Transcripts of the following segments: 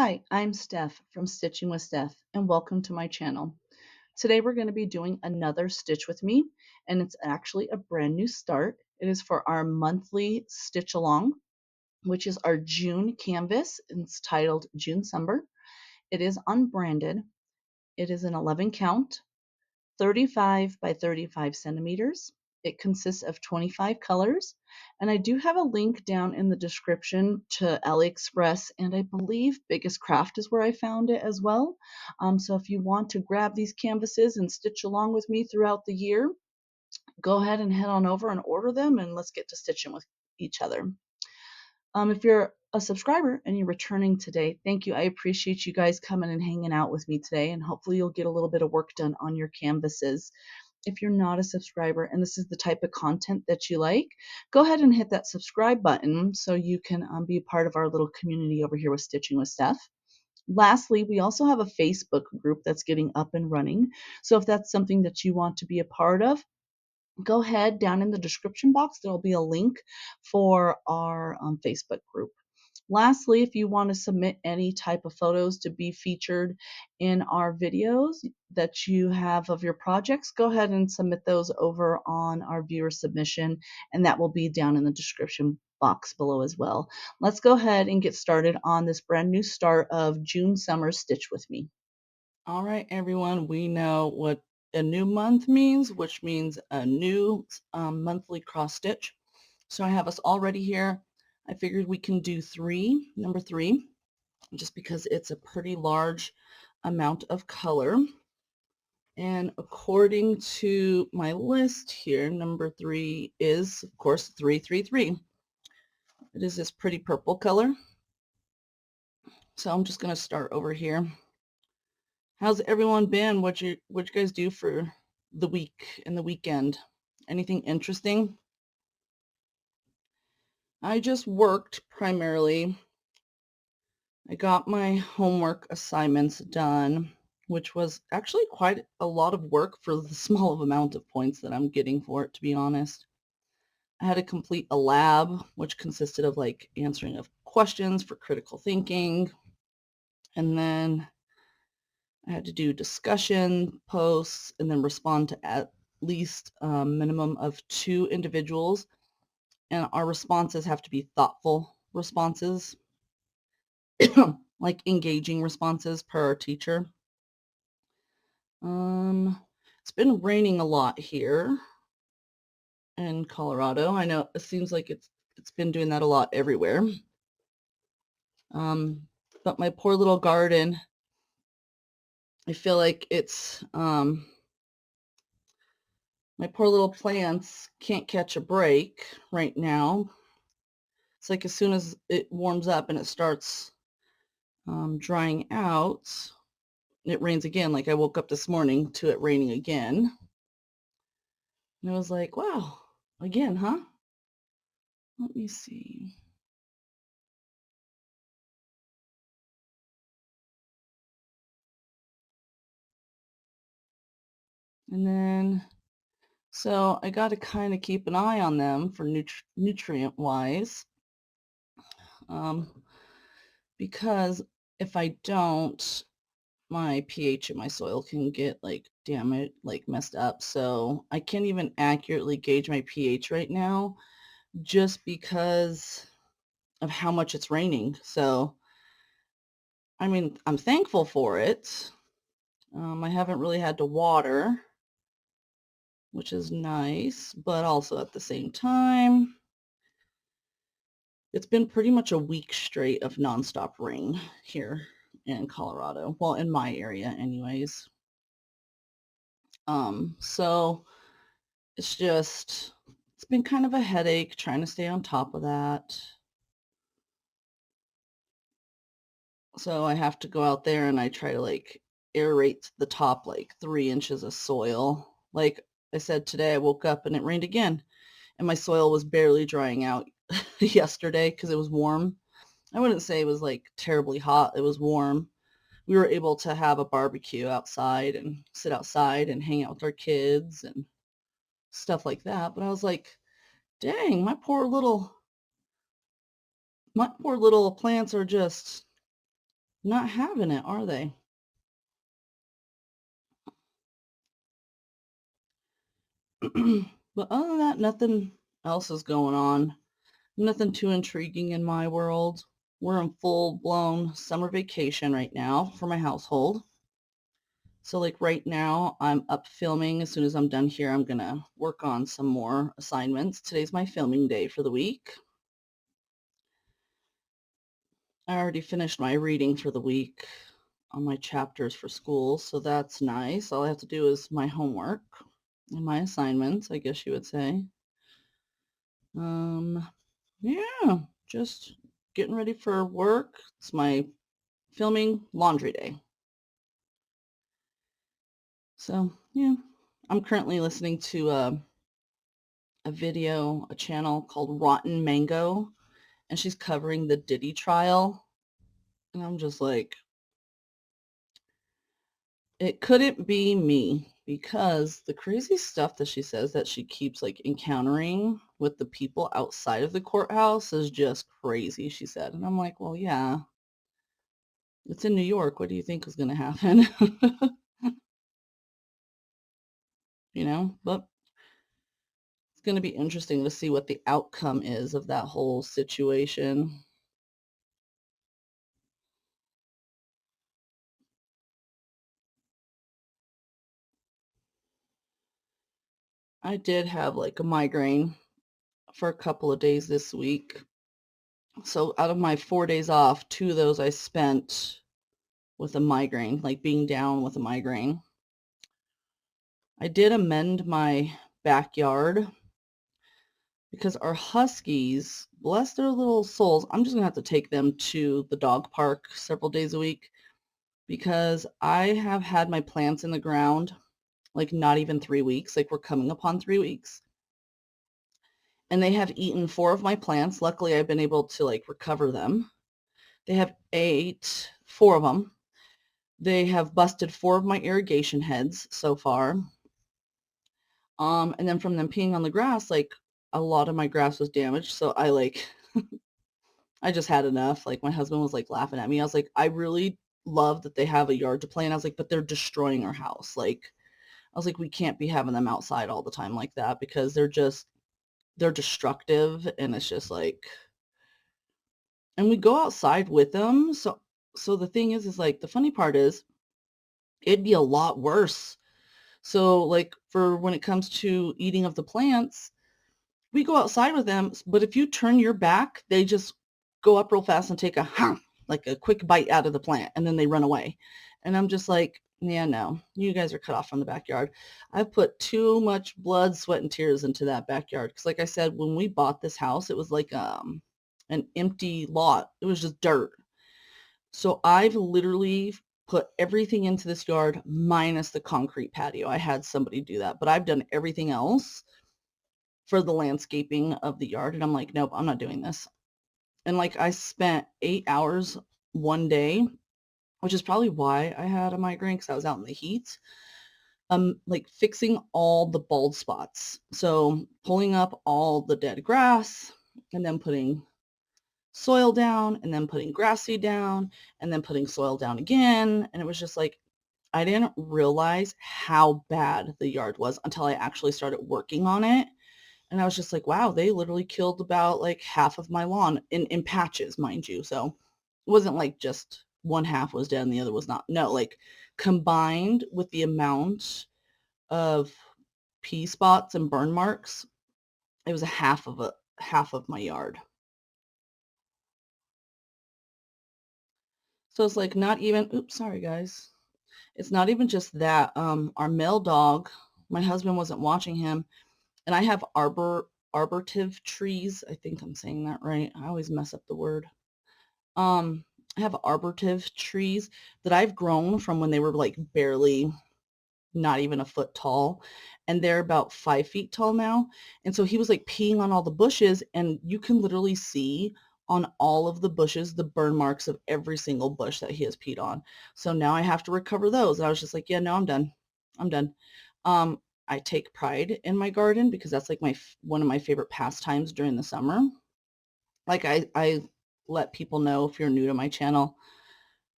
Hi, I'm Steph from Stitching with Steph, and welcome to my channel. Today we're going to be doing another Stitch with Me, and it's actually a brand new start. It is for our monthly Stitch Along, which is our June canvas. It's titled June Summer. It is unbranded. It is an 11 count, 35 by 35 centimeters. It consists of 25 colors, and I do have a link down in the description to AliExpress, and I believe Biggest Craft is where I found it as well. So if you want to grab these canvases and stitch along with me throughout the year, go ahead and head on over and order them, and let's get to stitching with each other. If you're a subscriber and you're returning today, thank you. I appreciate you guys coming and hanging out with me today, and hopefully you'll get a little bit of work done on your canvases. If you're not a subscriber and this is the type of content that you like, go ahead and hit that subscribe button so you can be a part of our little community over here with Stitching with Steph. Lastly, we also have a Facebook group that's getting up and running. So if that's something that you want to be a part of, go ahead down in the description box. There'll be a link for our Facebook group. Lastly, if you want to submit any type of photos to be featured in our videos that you have of your projects, go ahead and submit those over on our viewer submission, and that will be down in the description box below as well. Let's go ahead and get started on this brand new start of June Summer Stitch with Me. All right, everyone, we know what a new month means, which means a new monthly cross stitch. So I have us all ready here. I figured we can do number three, just because it's a pretty large amount of color. And according to my list here, number three is, of course, 333. It is this pretty purple color. So I'm just going to start over here. How's everyone been? What you guys do for the week and the weekend? Anything interesting? I just worked primarily. I got my homework assignments done, which was actually quite a lot of work for the small of amount of points that I'm getting for it, to be honest. I had to complete a lab, which consisted of like answering of questions for critical thinking. And then I had to do discussion posts and then respond to at least a minimum of 2 individuals. And our responses have to be thoughtful responses, like engaging responses per our teacher. It's been raining a lot here in Colorado. I know it seems like it's been doing that a lot everywhere. But my poor little garden, I feel like it's my poor little plants can't catch a break right now. It's like as soon as it warms up and it starts drying out, it rains again. Like I woke up this morning to it raining again. And I was like, wow, again, huh? Let me see. And then, so I got to kind of keep an eye on them for nutrient wise. Because if I don't, my pH in my soil can get like damaged, like messed up. So I can't even accurately gauge my pH right now just because of how much it's raining. So, I mean, I'm thankful for it. I haven't really had to water, which is nice, but also at the same time, it's been pretty much a week straight of nonstop rain here in Colorado. Well, in my area anyways. So it's been kind of a headache trying to stay on top of that. So I have to go out there and I try to like aerate the top like 3 inches of soil. Like I said, today I woke up and it rained again and my soil was barely drying out yesterday because it was warm. I wouldn't say it was like terribly hot. It was warm. We were able to have a barbecue outside and sit outside and hang out with our kids and stuff like that. But I was like, dang, my poor little plants are just not having it, are they? But other than that, nothing else is going on. Nothing too intriguing in my world. We're in full-blown summer vacation right now for my household. So like right now, I'm up filming. As soon as I'm done here, I'm gonna work on some more assignments. Today's my filming day for the week. I already finished my reading for the week on my chapters for school, so that's nice. All I have to do is my homework and my assignments, I guess you would say. Yeah, just getting ready for work. It's my filming laundry day. So, yeah, I'm currently listening to a video, a channel called Rotten Mango, and she's covering the Diddy trial. And I'm just like, it couldn't be me because the crazy stuff that she says that she keeps like encountering with the people outside of the courthouse is just crazy, she said. And I'm like, well, yeah, it's in New York. What do you think is going to happen? But it's going to be interesting to see what the outcome is of that whole situation. I did have like a migraine for a couple of days this week. So out of my 4 days off, 2 of those I spent with a migraine, like being down with a migraine. I did amend my backyard because our huskies, bless their little souls, I'm just gonna have to take them to the dog park several days a week because I have had my plants in the ground like not even 3 weeks, like we're coming upon 3 weeks. And they have eaten 4 of my plants. Luckily, I've been able to like recover them. They have ate 4 of them. They have busted 4 of my irrigation heads so far. And then from them peeing on the grass, like a lot of my grass was damaged. So I just had enough. Like my husband was like laughing at me. I was like, I really love that they have a yard to play in. I was like, but they're destroying our house. Like, I was like, we can't be having them outside all the time like that because they're destructive. And it's just like, and we go outside with them. So the thing is like, the funny part is it'd be a lot worse. So like for when it comes to eating of the plants, we go outside with them, but if you turn your back, they just go up real fast and take like a quick bite out of the plant, and then they run away. And I'm just like, yeah, no, you guys are cut off from the backyard. I've put too much blood, sweat, and tears into that backyard. Because like I said, when we bought this house, it was like an empty lot. It was just dirt. So I've literally put everything into this yard minus the concrete patio. I had somebody do that, but I've done everything else for the landscaping of the yard. And I'm like, nope, I'm not doing this. And like I spent 8 hours one day, which is probably why I had a migraine because I was out in the heat, like fixing all the bald spots. So pulling up all the dead grass and then putting soil down and then putting grass seed down and then putting soil down again. And it was just like, I didn't realize how bad the yard was until I actually started working on it. And I was just like, wow, they literally killed about like half of my lawn in patches, mind you. So it wasn't like just one half was dead and the other was not. No, like combined with the amount of pea spots and burn marks, it was a half of my yard. So it's like not even, oops, sorry guys. It's not even just that. Our male dog, my husband wasn't watching him, and I have arborvitae trees. I think I'm saying that right. I always mess up the word. Um, I have arborvitae trees that I've grown from when they were like barely not even a foot tall, and they're about 5 feet tall now. And so he was like peeing on all the bushes, and you can literally see on all of the bushes the burn marks of every single bush that he has peed on. So now I have to recover those. And I was just like, yeah, no, I'm done. I'm done. I take pride in my garden because that's like one of my favorite pastimes during the summer. Like I let people know, if you're new to my channel,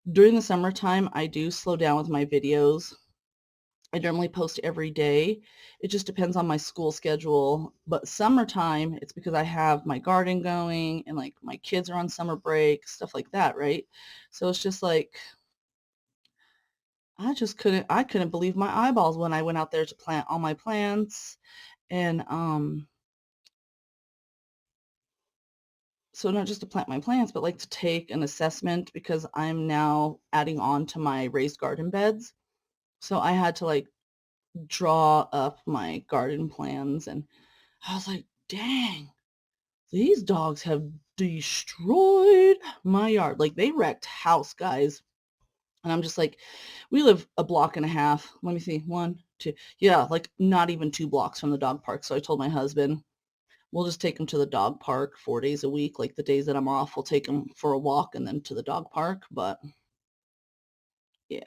During the summertime, I do slow down with my videos. I normally post every day. It just depends on my school schedule. But summertime, it's because I have my garden going and like my kids are on summer break, stuff like that, right? So it's just like I couldn't believe my eyeballs when I went out there to plant all my plants. And so not just to plant my plants, but like to take an assessment because I'm now adding on to my raised garden beds. So I had to like draw up my garden plans and I was like, dang, these dogs have destroyed my yard. Like they wrecked house, guys. And I'm just like, we live a block and a half. Let me see, one, two. Yeah, like not even 2 blocks from the dog park. So I told my husband, we'll just take him to the dog park 4 days a week. Like the days that I'm off, we'll take him for a walk and then to the dog park. But yeah,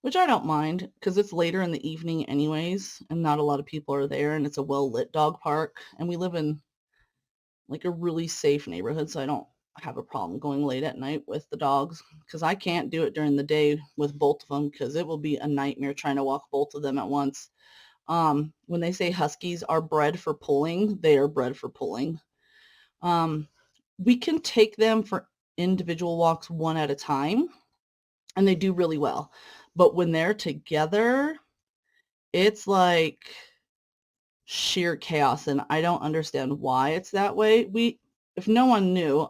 which I don't mind because it's later in the evening anyways, and not a lot of people are there, and it's a well-lit dog park. And we live in like a really safe neighborhood, so I don't have a problem going late at night with the dogs because I can't do it during the day with both of them because it will be a nightmare trying to walk both of them at once. When they say huskies are bred for pulling, they are bred for pulling. Um, we can take them for individual walks one at a time, and they do really well. But when they're together, it's like sheer chaos, and I don't understand why it's that way. If no one knew,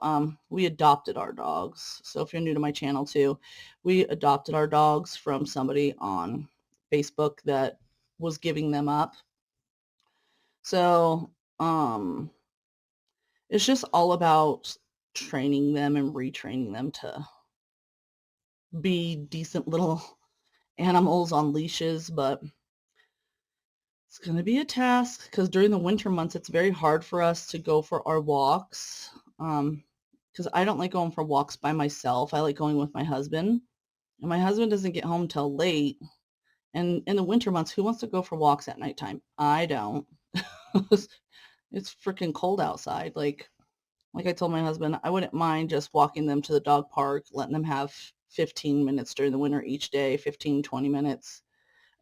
we adopted our dogs. So if you're new to my channel too, we adopted our dogs from somebody on Facebook that was giving them up. So, it's just all about training them and retraining them to be decent little animals on leashes, but it's going to be a task because during the winter months, it's very hard for us to go for our walks. Because I don't like going for walks by myself. I like going with my husband. And my husband doesn't get home till late. And in the winter months, who wants to go for walks at nighttime? I don't. It's freaking cold outside. Like I told my husband, I wouldn't mind just walking them to the dog park, letting them have 15 minutes during the winter each day, 15, 20 minutes,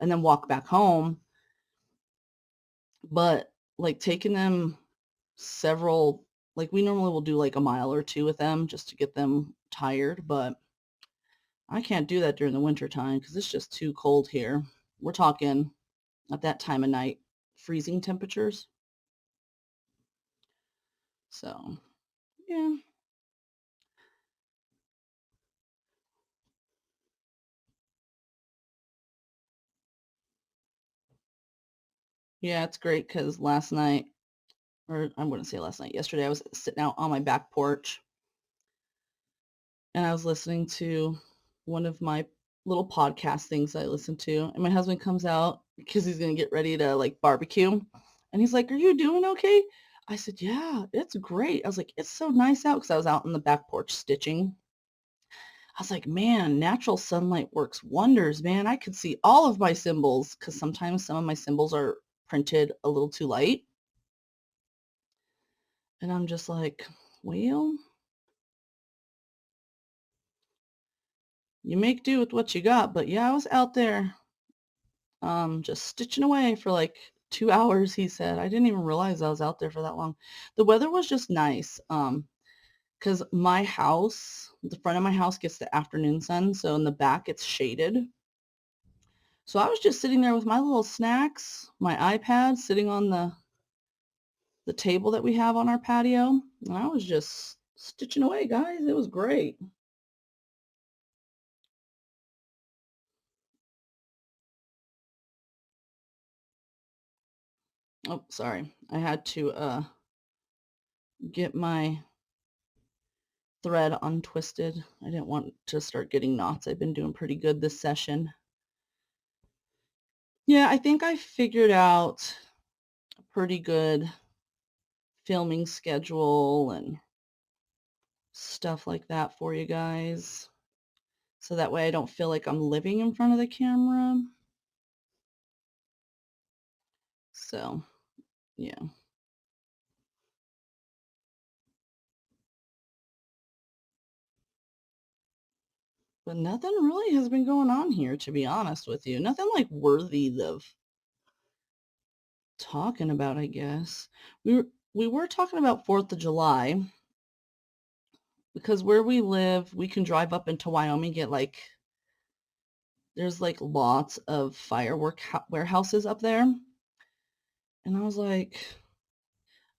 and then walk back home. But like taking them several, like we normally will do like a mile or two with them just to get them tired, but I can't do that during the winter time because it's just too cold here. We're talking at that time of night, freezing temperatures. So, yeah. Yeah, it's great because last night, or I wouldn't say last night, yesterday, I was sitting out on my back porch and I was listening to one of my little podcast things I listen to. And my husband comes out because he's going to get ready to like barbecue. And he's like, "Are you doing okay?" I said, "Yeah, it's great." I was like, "It's so nice out," because I was out on the back porch stitching. I was like, "Man, natural sunlight works wonders, man. I could see all of my symbols because sometimes some of my symbols are printed a little too light." And I'm just like, well, you make do with what you got. But yeah, I was out there just stitching away for like 2 hours, he said. I didn't even realize I was out there for that long. The weather was just nice. Because my house, the front of my house gets the afternoon sun, so in the back it's shaded. So I was just sitting there with my little snacks, my iPad sitting on the table that we have on our patio, and I was just stitching away, guys. It was great. Oh, sorry. I had to get my thread untwisted. I didn't want to start getting knots. I've been doing pretty good this session. Yeah, I think I figured out a pretty good filming schedule and stuff like that for you guys. So that way I don't feel like I'm living in front of the camera. So, yeah. But nothing really has been going on here, to be honest with you. Nothing like worthy of talking about, I guess. We were talking about 4th of July because where we live, we can drive up into Wyoming, get like there's like lots of firework warehouses up there. And I was like,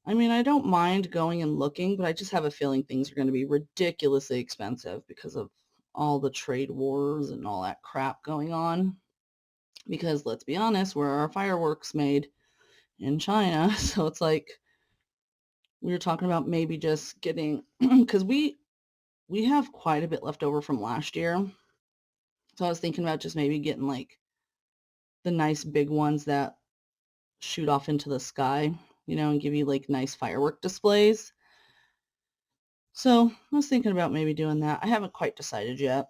I mean, I don't mind going and looking, but I just have a feeling things are going to be ridiculously expensive because of all the trade wars and all that crap going on. Because let's be honest, where are fireworks made? In China. So it's like we were talking about maybe just getting because we have quite a bit left over from last year. So I was thinking about just maybe getting like the nice big ones that shoot off into the sky, and give you like nice firework displays. So I was thinking about maybe doing that. I haven't quite decided yet.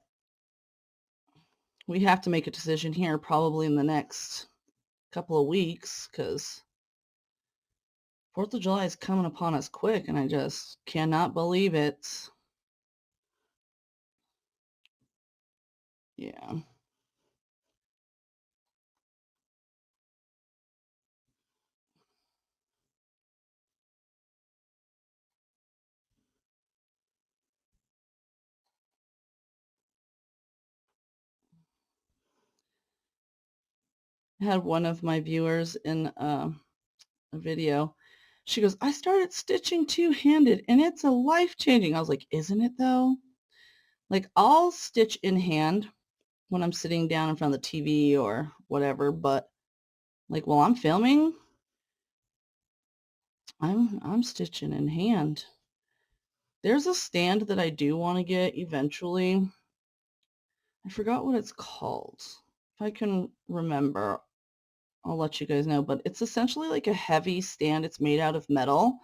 We have to make a decision here probably in the next couple of weeks because 4th of July is coming upon us quick and I just cannot believe it. Yeah. I had one of my viewers in a video. She goes, I started stitching two-handed and it's a life-changing. I was like, isn't it though? Like I'll stitch in hand when I'm sitting down in front of the TV or whatever, but like while I'm filming, I'm stitching in hand. There's a stand that I do want to get eventually. I forgot what it's called. If I can remember, I'll let you guys know, but it's essentially like a heavy stand. It's made out of metal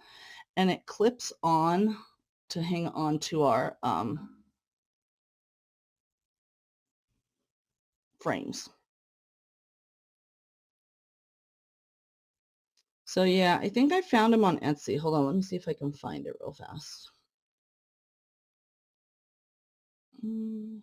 and it clips on to hang on to our frames. So yeah, I think I found them on Etsy. Hold on, let me see if I can find it real fast. Mm.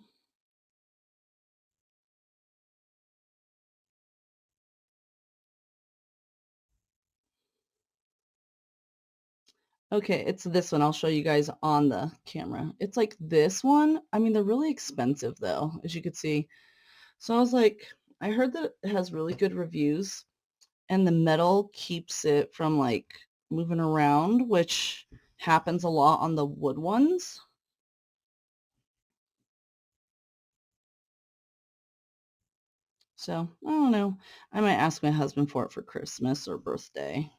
Okay, it's this one. I'll show you guys on the camera. It's like this one. I mean, they're really expensive though, as you could see. So I was like, I heard that it has really good reviews and the metal keeps it from like moving around, which happens a lot on the wood ones. So I don't know. I might ask my husband for it for Christmas or birthday.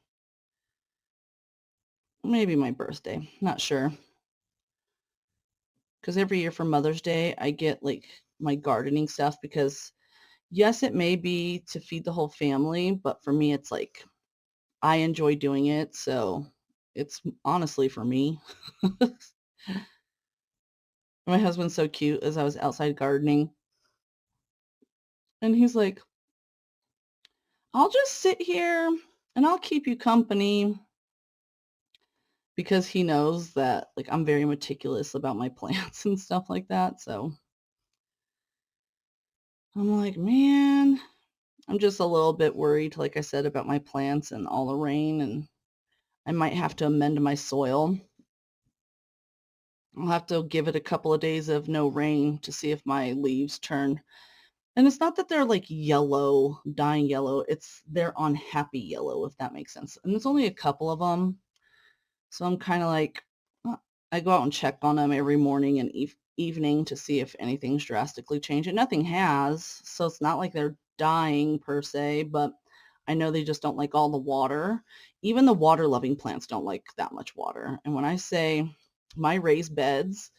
Maybe my birthday. Not sure. Because every year for Mother's Day, I get like my gardening stuff because yes, it may be to feed the whole family, but for me, it's like I enjoy doing it. So it's honestly for me. My husband's so cute as I was outside gardening. And he's like, I'll just sit here and I'll keep you company because he knows that like I'm very meticulous about my plants and stuff like that. So I'm like, man, I'm just a little bit worried, like I said, about my plants and all the rain, and I might have to amend my soil. I'll have to give it a couple of days of no rain to see if my leaves turn. And it's not that they're like yellow, dying yellow. It's they're unhappy yellow, if that makes sense. And it's only a couple of them. So I'm kind of like, I go out and check on them every morning and evening to see if anything's drastically changed. And nothing has. So it's not like they're dying per se, but I know they just don't like all the water. Even the water loving plants don't like that much water. And when I say my raised beds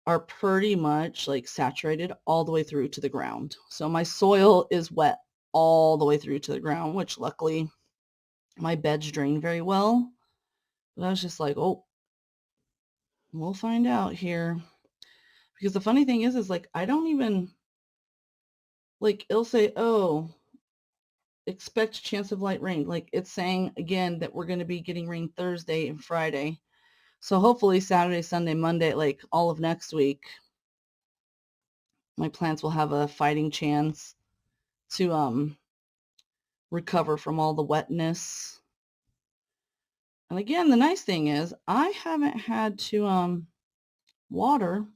are pretty much like saturated all the way through to the ground. So my soil is wet all the way through to the ground, which luckily my beds drain very well. But I was just like, oh, we'll find out here. Because the funny thing is like, I don't even, like, it'll say, oh, expect chance of light rain. Like, it's saying, again, that we're going to be getting rain Thursday and Friday. So hopefully Saturday, Sunday, Monday, like all of next week, my plants will have a fighting chance to recover from all the wetness. And again, the nice thing is I haven't had to water.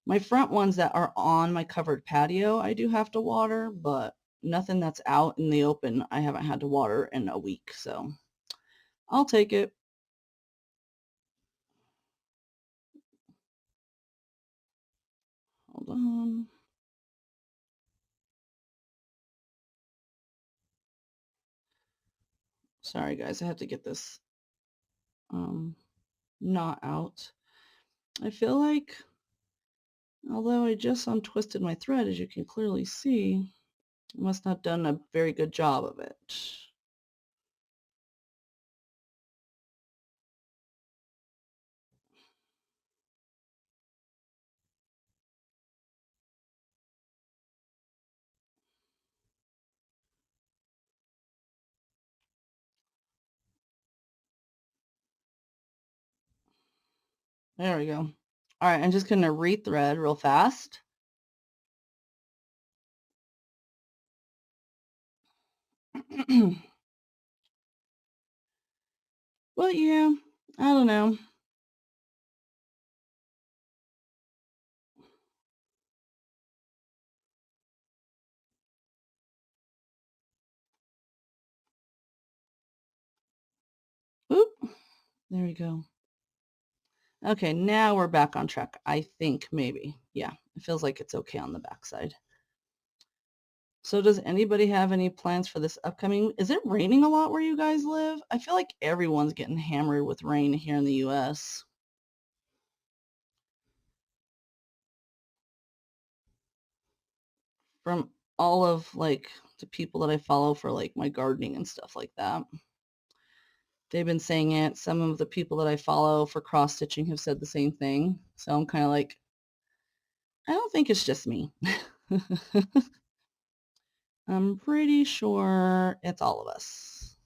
My front ones that are on my covered patio, I do have to water, but nothing that's out in the open, I haven't had to water in a week. So I'll take it. Hold on. Sorry, guys. I have to get this knot out. I feel like, although I just untwisted my thread, as you can clearly see, I must not have done a very good job of it. There we go. All right, I'm just going to rethread real fast. But yeah, I don't know. Oop, there we go. Okay, now we're back on track. I think maybe. Yeah, it feels like it's okay on the backside. So does anybody have any plans for this upcoming? Is it raining a lot where you guys live? I feel like everyone's getting hammered with rain here in the US. From all of like the people that I follow for like my gardening and stuff like that. They've been saying it. Some of the people that I follow for cross stitching have said the same thing. So I'm kind of like, I don't think it's just me. I'm pretty sure it's all of us.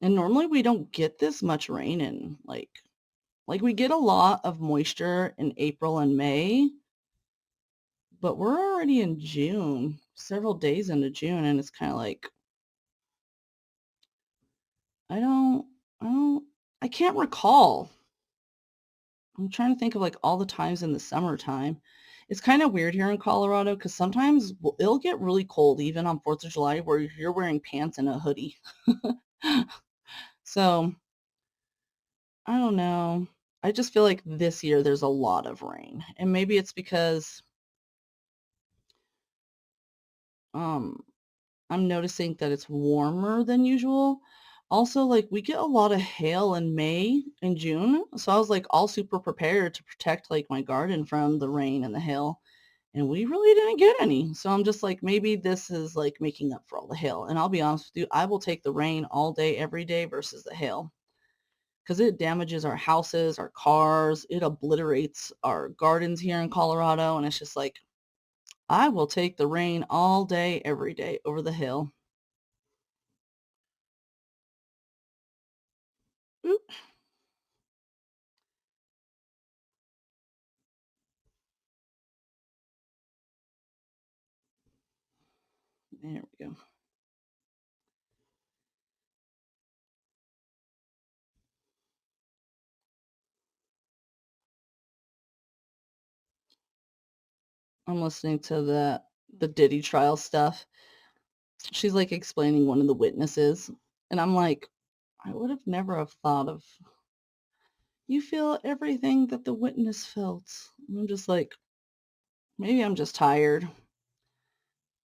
And normally we don't get this much rain in like we get a lot of moisture in April and May, but we're already in June, several days into June, and it's kind of like I don't I don't I can't recall. I'm trying to think of like all the times in the summertime. It's kind of weird here in Colorado because sometimes it'll get really cold even on 4th of July where you're wearing pants and a hoodie. So I don't know. I just feel like this year there's a lot of rain. And maybe it's because um I'm noticing that it's warmer than usual. Also, like we get a lot of hail in May and June. So I was like all super prepared to protect like my garden from the rain and the hail. And we really didn't get any. So I'm just like, maybe this is like making up for all the hail. And I'll be honest with you, I will take the rain all day, every day versus the hail because it damages our houses, our cars, it obliterates our gardens here in Colorado. And it's just like, I will take the rain all day, every day over the hill. Oop, there we go. I'm listening to the Diddy trial stuff. She's like explaining one of the witnesses. And I'm like, I would have never have thought of you feel everything that the witness felt. And I'm just like, maybe I'm just tired.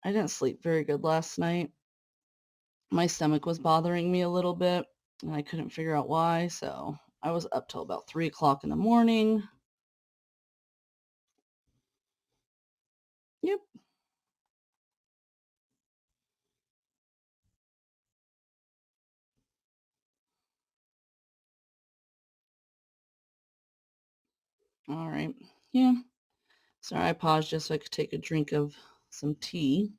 I didn't sleep very good last night. My stomach was bothering me a little bit, and I couldn't figure out why. So I was up till about 3 o'clock in the morning. Yep. All right. Yeah. Sorry, I paused just so I could take a drink of some tea.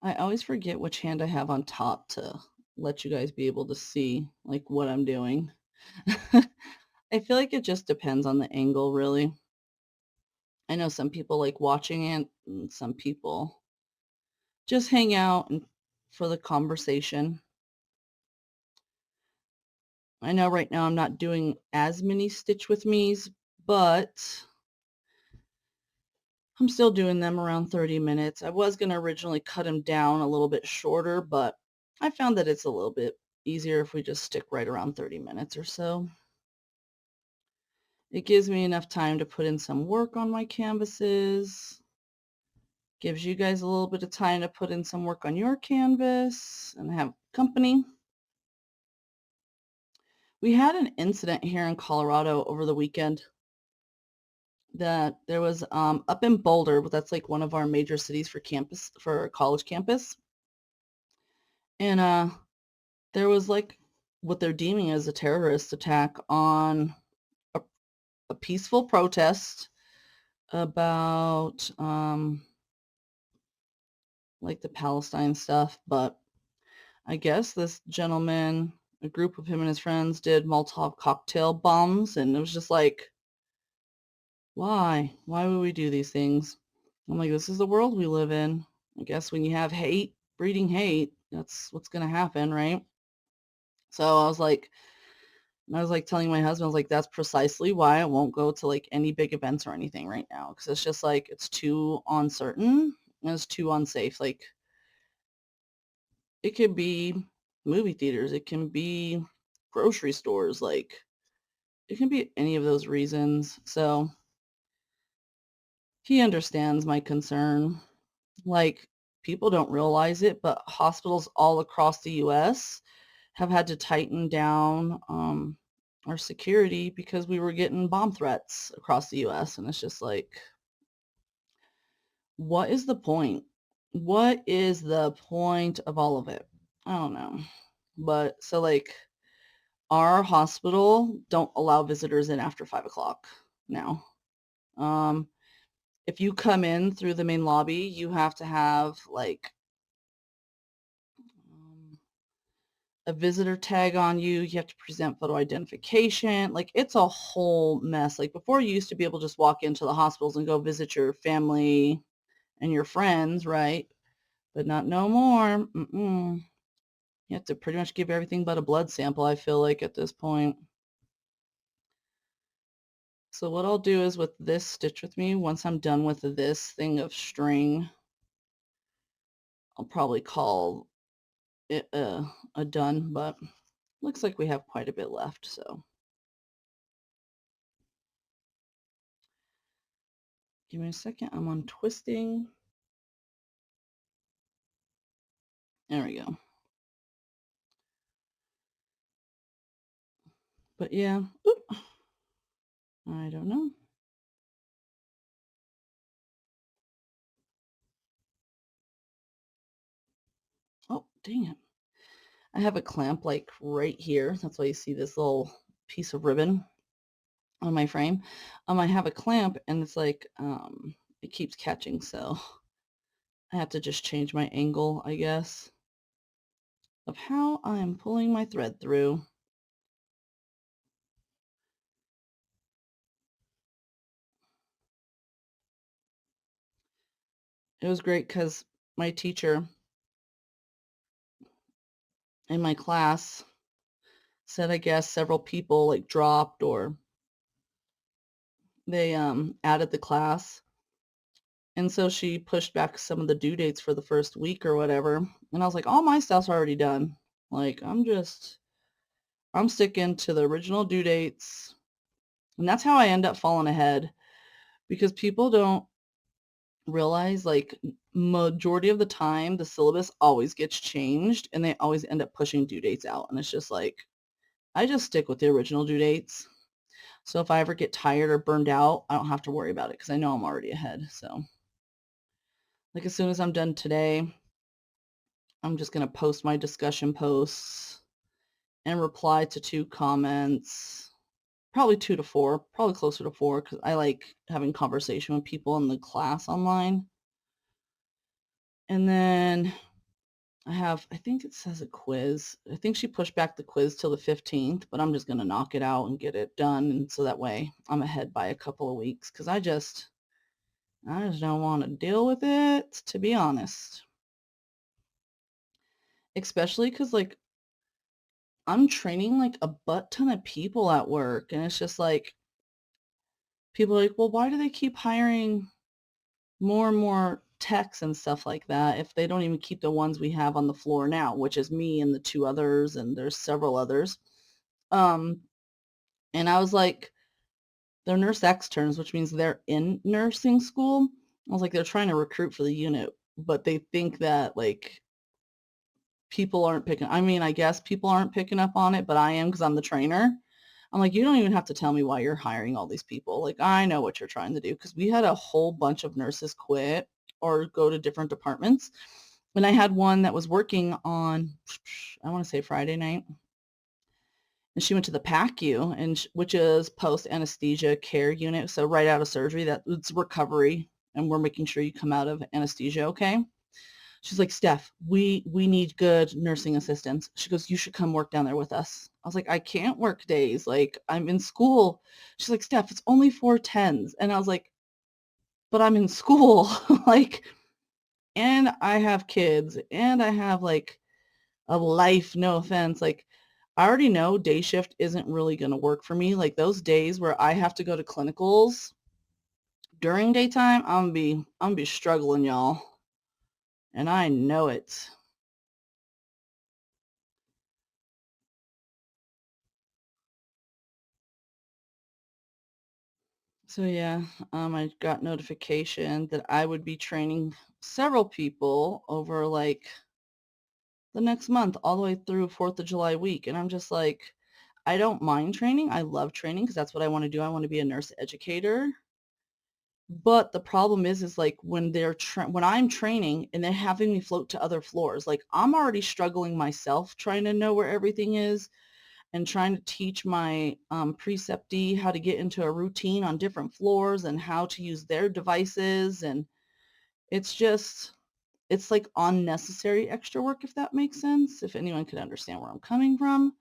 I always forget which hand I have on top to let you guys be able to see like what I'm doing. I feel like it just depends on the angle, really. I know some people like watching it, and some people just hang out and for the conversation. I know right now I'm not doing as many stitch with me's, but I'm still doing them around 30 minutes. I was going to originally cut them down a little bit shorter, but I found that it's a little bit easier if we just stick right around 30 minutes or so. It gives me enough time to put in some work on my canvases. Gives you guys a little bit of time to put in some work on your canvas and have company. We had an incident here in Colorado over the weekend that there was up in Boulder, but that's like one of our major cities for campus, for college campus. And there was like what they're deeming as a terrorist attack on a peaceful protest about like the Palestine stuff. But I guess this gentleman, a group of him and his friends, did Molotov cocktail bombs, and it was just like, why? Why would we do these things? I'm like, this is the world we live in. I guess when you have hate, breeding hate, that's what's going to happen, right? So I was like telling my husband, I was like, that's precisely why I won't go to like any big events or anything right now. Because it's just like, it's too uncertain and it's too unsafe. Like, it could be movie theaters, it can be grocery stores, like, it can be any of those reasons. So he understands my concern. Like, people don't realize it, but hospitals all across the US have had to tighten down our security because we were getting bomb threats across the US. And it's just like, what is the point? What is the point of all of it? I don't know. But so like our hospital don't allow visitors in after 5 o'clock now. Um, if you come in through the main lobby, you have to have like a visitor tag on you. You have to present photo identification. Like, it's a whole mess. Like, before, you used to be able to just walk into the hospitals and go visit your family and your friends, right? But not no more. Mm-mm. You have to pretty much give everything but a blood sample, I feel like, at this point. So what I'll do is with this stitch with me, once I'm done with this thing of string, I'll probably call it a done, but looks like we have quite a bit left, so. Give me a second, I'm on twisting. There we go. But yeah, oop, I don't know. Oh, dang it. I have a clamp like right here. That's why you see this little piece of ribbon on my frame. I have a clamp and it's like, it keeps catching, so I have to just change my angle, I guess, of how I'm pulling my thread through. It was great because my teacher in my class said, I guess several people like dropped or they added the class. And so she pushed back some of the due dates for the first week or whatever. And I was like, all my stuff's already done. Like, I'm sticking to the original due dates. And that's how I end up falling ahead, because people don't realize, like, majority of the time the syllabus always gets changed and they always end up pushing due dates out. And it's just like, I just stick with the original due dates. So if I ever get tired or burned out, I don't have to worry about it because I know I'm already ahead. So like, as soon as I'm done today, I'm just going to post my discussion posts and reply to 2 comments, probably 2 to 4, probably closer to 4, because I like having conversation with people in the class online. And then I think it says a quiz. I think she pushed back the quiz till the 15th, but I'm just going to knock it out and get it done. And so that way I'm ahead by a couple of weeks because I just don't want to deal with it, to be honest. Especially because, like, I'm training like a butt ton of people at work. And it's just like, people are like, well, why do they keep hiring more and more techs and stuff like that if they don't even keep the ones we have on the floor now, which is me and the two others, and there's several others. Um, and I was like, they're nurse externs, which means they're in nursing school. I was like, they're trying to recruit for the unit, but they think that like people aren't picking. I mean, I guess people aren't picking up on it, but I am because I'm the trainer. I'm like, you don't even have to tell me why you're hiring all these people. Like, I know what you're trying to do because we had a whole bunch of nurses quit or go to different departments. And I had one that was working on, I want to say Friday night, and she went to the PACU, and which is post anesthesia care unit. So right out of surgery, that it's recovery, and we're making sure you come out of anesthesia okay. She's like, Steph, we need good nursing assistants. She goes, you should come work down there with us. I was like, I can't work days. Like, I'm in school. She's like, Steph, it's only 4 10s. And I was like, but I'm in school. Like, and I have kids and I have like a life, no offense. Like, I already know day shift isn't really going to work for me. Like those days where I have to go to clinicals during daytime, I'm gonna be struggling, y'all. And I know it. So yeah, I got notification that I would be training several people over like the next month, all the way through 4th of July week. And I'm just like, I don't mind training. I love training because that's what I want to do. I want to be a nurse educator. But the problem is like when when I'm training and they're having me float to other floors, like I'm already struggling myself trying to know where everything is and trying to teach my preceptee how to get into a routine on different floors and how to use their devices. And it's just, it's like unnecessary extra work, if that makes sense, if anyone could understand where I'm coming from.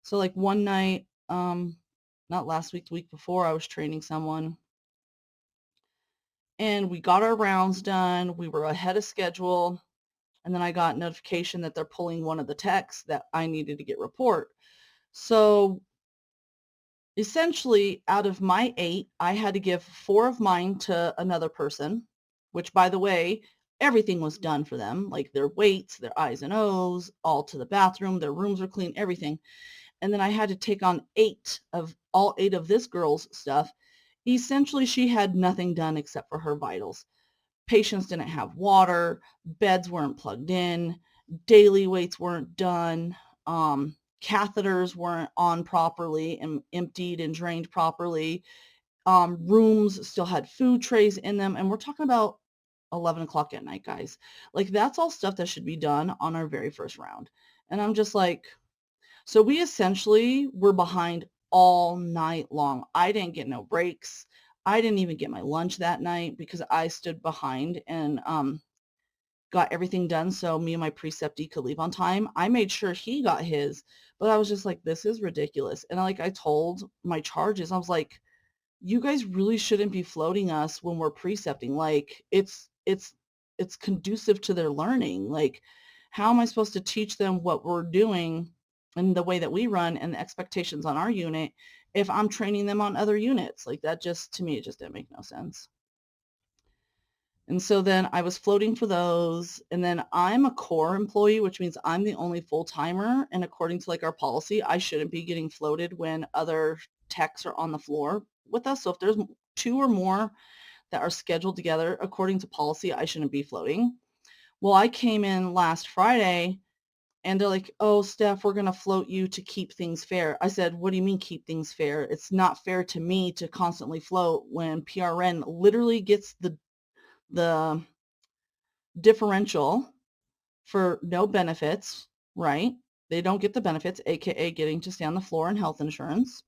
So like one night, not last week, the week before, I was training someone and we got our rounds done. We were ahead of schedule. And then I got notification that they're pulling one of the techs that I needed to get report. So essentially, out of my 8, I had to give 4 of mine to another person, which, by the way, everything was done for them, like their weights, their I's and O's, all to the bathroom, their rooms were clean, everything. And then I had to take on 8 of this girl's stuff. Essentially, she had nothing done except for her vitals. Patients didn't have water, beds weren't plugged in, daily weights weren't done, catheters weren't on properly and emptied and drained properly. Rooms still had food trays in them. And we're talking about 11 o'clock at night, guys. Like, that's all stuff that should be done on our very first round. And I'm just like, so we essentially were behind all night long. I didn't get no breaks. I didn't even get my lunch that night because I stood behind and got everything done so me and my preceptee could leave on time. I made sure he got his, but I was just like, this is ridiculous. And I told my charges, I was like, you guys really shouldn't be floating us when we're precepting. Like it's conducive to their learning. Like, how am I supposed to teach them what we're doing and the way that we run and the expectations on our unit if I'm training them on other units? Like, that just, to me, it just didn't make no sense. And so then I was floating for those. And then I'm a core employee, which means I'm the only full timer. And according to like our policy, I shouldn't be getting floated when other techs are on the floor with us. So if there's 2 or more that are scheduled together, according to policy, I shouldn't be floating. Well, I came in last Friday and they're like, oh, Steph, we're going to float you to keep things fair. I said, what do you mean keep things fair? It's not fair to me to constantly float when PRN literally gets the differential for no benefits, right? They don't get the benefits, aka getting to stay on the floor and health insurance.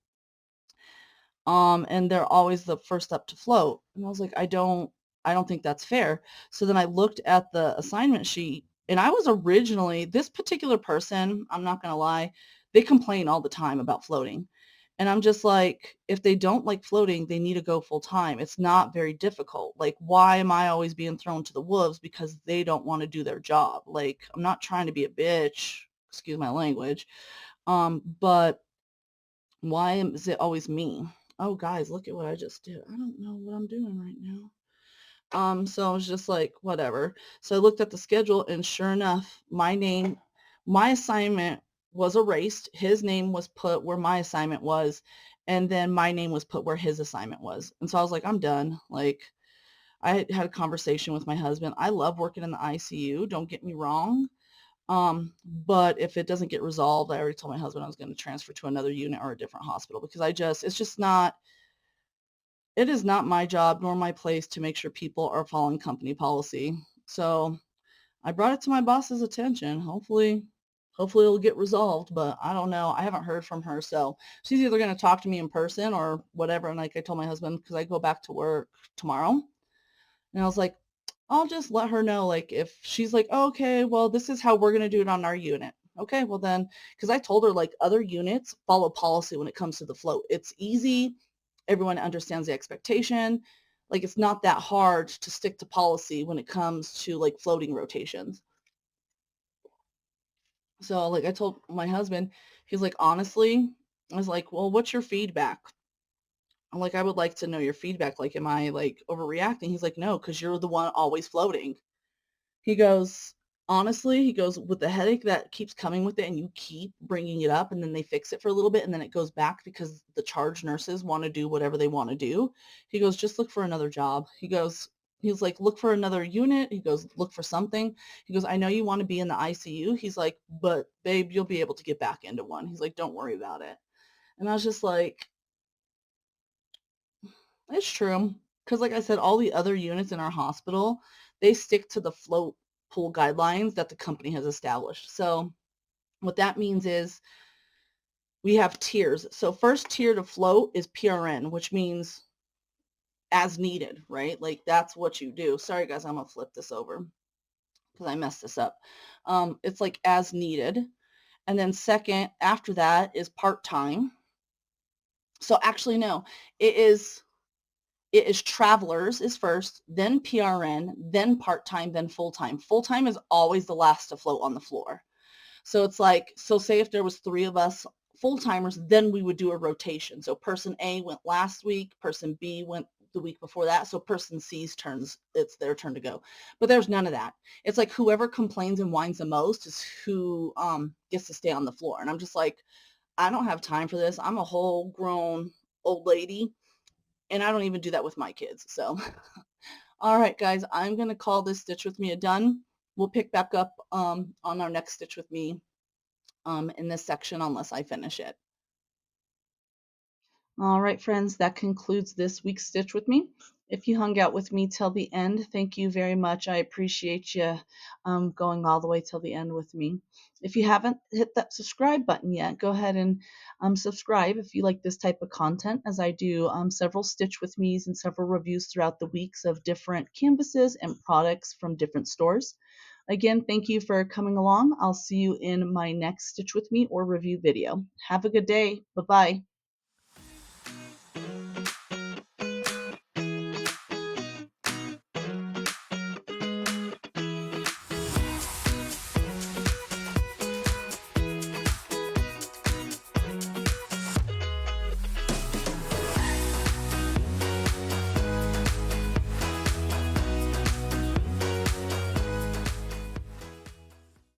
And they're always the first up to float. And I was like, I don't think that's fair. So then I looked at the assignment sheet And I was originally, this particular person, I'm not going to lie, they complain all the time about floating. And I'm just like, if they don't like floating, they need to go full time. It's not very difficult. Like, why am I always being thrown to the wolves because they don't want to do their job? Like, I'm not trying to be a bitch, excuse my language. But why is it always me? Oh, guys, look at what I just did. I don't know what I'm doing right now. So I was just like, whatever. So I looked at the schedule and sure enough, my assignment was erased. His name was put where my assignment was, and then my name was put where his assignment was. And so I was like, I'm done. Like, I had a conversation with my husband. I love working in the ICU, don't get me wrong. But if it doesn't get resolved, I already told my husband I was going to transfer to another unit or a different hospital because it's just not, it is not my job nor my place to make sure people are following company policy. So I brought it to my boss's attention. Hopefully it'll get resolved, but I don't know. I haven't heard from her. So she's either going to talk to me in person or whatever. And like I told my husband, because I go back to work tomorrow. And I was like, I'll just let her know, like, if she's like, oh, okay, well, this is how we're going to do it on our unit. Okay, well then, because I told her, like, other units follow policy when it comes to the float. It's easy. Everyone understands the expectation. Like, it's not that hard to stick to policy when it comes to, like, floating rotations. So, like, I told my husband, he's like, honestly, I was like, well, what's your feedback? I'm like, I would like to know your feedback. Like, am I, like, overreacting? He's like, no, because you're the one always floating. He goes, honestly, he goes, with the headache that keeps coming with it and you keep bringing it up and then they fix it for a little bit and then it goes back because the charge nurses want to do whatever they want to do. He goes, just look for another job. He's like, look for another unit. He goes, look for something. He goes, I know you want to be in the ICU. He's like, but babe, you'll be able to get back into one. He's like, don't worry about it. And I was just like, it's true. Because like I said, all the other units in our hospital, they stick to the float pool guidelines that the company has established. So what that means is we have tiers. So first tier to float is PRN, which means as needed, right? Like that's what you do. Sorry guys, I'm gonna flip this over because I messed this up. It's like as needed. And then second, after that is part-time. So actually, no, it is It is travelers is first, then PRN, then part-time, then full-time. Full-time is always the last to float on the floor. So it's like, so say if there was 3 of us full-timers, then we would do a rotation. So person A went last week, person B went the week before that. So person C's turns, it's their turn to go. But there's none of that. It's like whoever complains and whines the most is who gets to stay on the floor. And I'm just like, I don't have time for this. I'm a whole grown old lady and I don't even do that with my kids. So, all right, guys, I'm going to call this Stitch With Me a done. We'll pick back up on our next Stitch With Me in this section unless I finish it. All right, friends, that concludes this week's Stitch With Me. If you hung out with me till the end, thank you very much. I appreciate you going all the way till the end with me. If you haven't hit that subscribe button yet, go ahead and subscribe if you like this type of content, as I do several Stitch With Me's and several reviews throughout the weeks of different canvases and products from different stores. Again, thank you for coming along. I'll see you in my next Stitch With Me or review video. Have a good day. Bye-bye.